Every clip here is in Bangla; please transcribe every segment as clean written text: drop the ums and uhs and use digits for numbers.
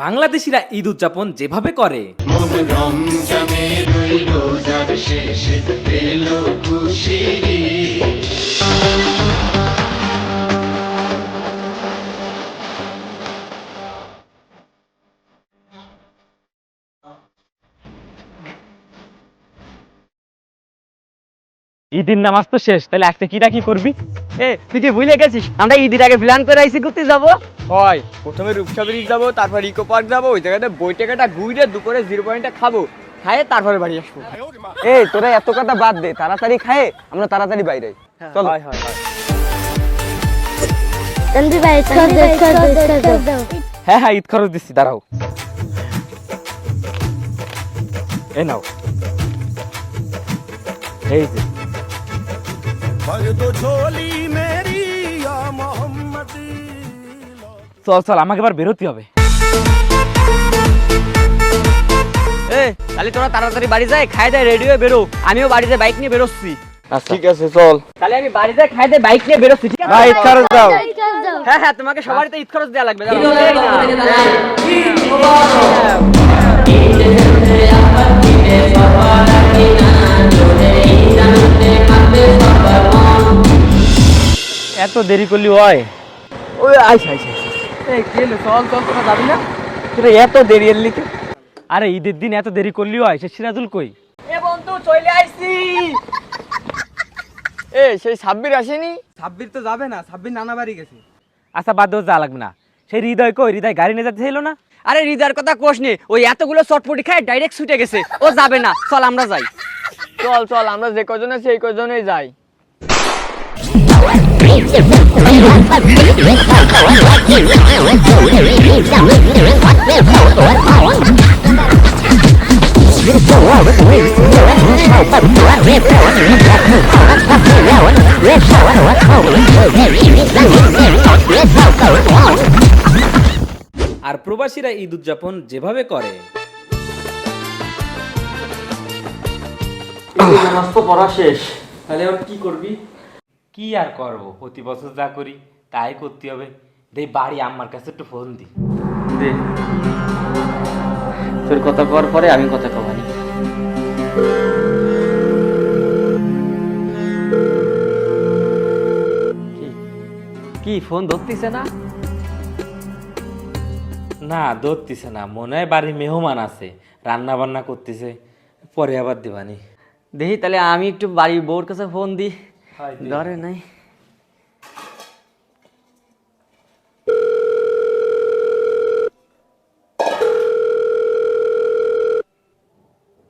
বাংলাদেশিরা ঈদ উদযাপন যেভাবে করে ঈদের নামাজ তো শেষ, তাহলে আজকে কিটা কি করবি? তুই কি ভুলে গেছিস আমরা ঈদের আগে প্ল্যান করে আইসি ঘুরতে যাবো। হয় প্রথমে রূপসা ব্রিজ যাবো, তারপর ইকো পার্ক যাবো, ওই জায়গাটা বই টাকাটা ঘুরে দুপুরে 0 পয়েন্টে খাবো, খায়ে তারপরে বাড়ি আসবো। এই তোরা এত কথা বাদ দে, তাড়াতাড়ি খায়ে আমরা তাড়াতাড়ি বাইরে চল। হয় হয় হয়। হ্যাঁ হ্যাঁ, ঈদ খরচ দিচ্ছি, দাঁড়াও। এই নাও, এই যে চল চল, আমাকে এবার বেরোতে হবে। তাহলে তোরা তাড়াতাড়ি বাড়ি যায়, খাই দেয় রেডি হয়ে বেরো, আমিও বাড়িতে বাইক নিয়ে বেরোচ্ছি। ঠিক আছে চল। তাহলে আমি বাড়িতে খাই দেয় বাইক নিয়ে বেরোচ্ছি, ঠিক আছে? ভাই ঈদ খরচ দাও। হ্যাঁ হ্যাঁ, তোমাকে সবারই তো ঈদ খরচ দেওয়া লাগবে। এত দেরি করলি হয়? ওই আইস আইস আইস। এই কি হলো? চল চল, তোরা যাবি না? তোরা এত দেরি এলি তো? আরে ঈদের দিন এত দেরি করলি হয়? সে সিরাজুল কই? এ বন্ধু চলে আইছি। সেই সাব্বির আসেনি? সাব্বির তো যাবে না, সাব্বির নানা বাড়ি গেছে। আচ্ছা বাদ দেওয়া যা লাগবে না। সেই হৃদয় কই? হৃদয় গাড়ি নিয়ে যেতে ছিল না? আরে হৃদয়ের কথা কোষ নে, ওই এতগুলো চটপটি খায় ডাইরেক্ট ছুটে গেছে, ও যাবে না। চল আমরা যাই। চল চল, আমরা যে কজন আছি সেই কজনেই যাই। আর প্রবাসীরা ঈদ উদযাপন যেভাবে করে নামাজ তো পড়া শেষ, তাহলে আর কি করবি? কি আর করব, প্রতি বছর যা করি তাই করতে হবে। দেই বাড়ি আম্মার কাছে একটু ফোন দি। দে তোর কথা কর, পরে আমি কথা কবানি। কি ফোন ধরতিছে না? না ধরতিছে না, মনে হয় বাড়ি মেহমান আছে, রান্না বান্না করতেছে, পরে আবার দিবানি। দেখি তাহলে আমি একটু বাড়ির বউর কাছে ফোন দি। হয় দে। ধরে নাই।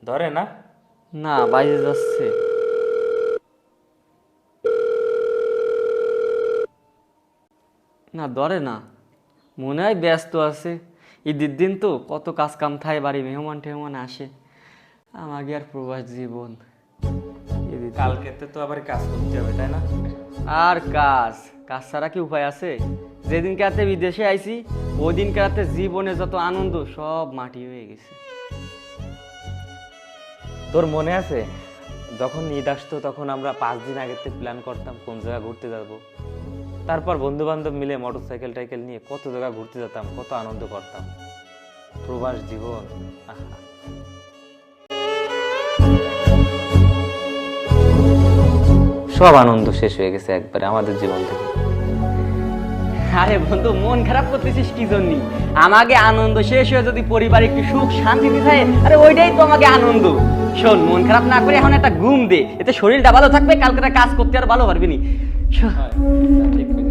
ধরে না? না, বাইরে যাচ্ছে। না ধরে না, মনে হয় ব্যস্ত আছে। ঈদের দিন তো কত কাজ কাম থাকে, বাড়ি মেহমান টেহমান আসে। আমাকে আর প্রবাস জীবন। কালকে তো আবার কাজ করতে হবে, তাই না? আর কাজ কাজ ছাড়া কি উপায় আছে? যেদিনকে রাতে বিদেশে আইছি ওই দিনকে রাতে জীবনে যত আনন্দ সব মাটি হয়ে গেছে। তোর মনে আছে যখন ঈদ আসতো তখন আমরা 5 দিন আগের থেকে প্ল্যান করতাম কোন জায়গা ঘুরতে যাব, তারপর বন্ধু বান্ধব মিলে মোটরসাইকেল টাইকেল নিয়ে কত জায়গা ঘুরতে যেতাম, কত আনন্দ করতাম। প্রবাস জীবন, আহা। সব আনন্দ শেষ হয়ে গেছে একবারে আমাদের জীবন থেকে। আরে বন্ধু, মন খারাপ করতেছিস কি জন্য? আমাকে আনন্দ শেষ হয়ে যদি পরিবার একটু সুখ শান্তি দিতে হয়, আরে ওইটাই তো আমাকে আনন্দ। শোন, মন খারাপ না করে এখন একটা ঘুম দে, এতে শরীরটা ভালো থাকবে, কালকে কাজ করতে আর ভালো পারবি নি। ঠিক।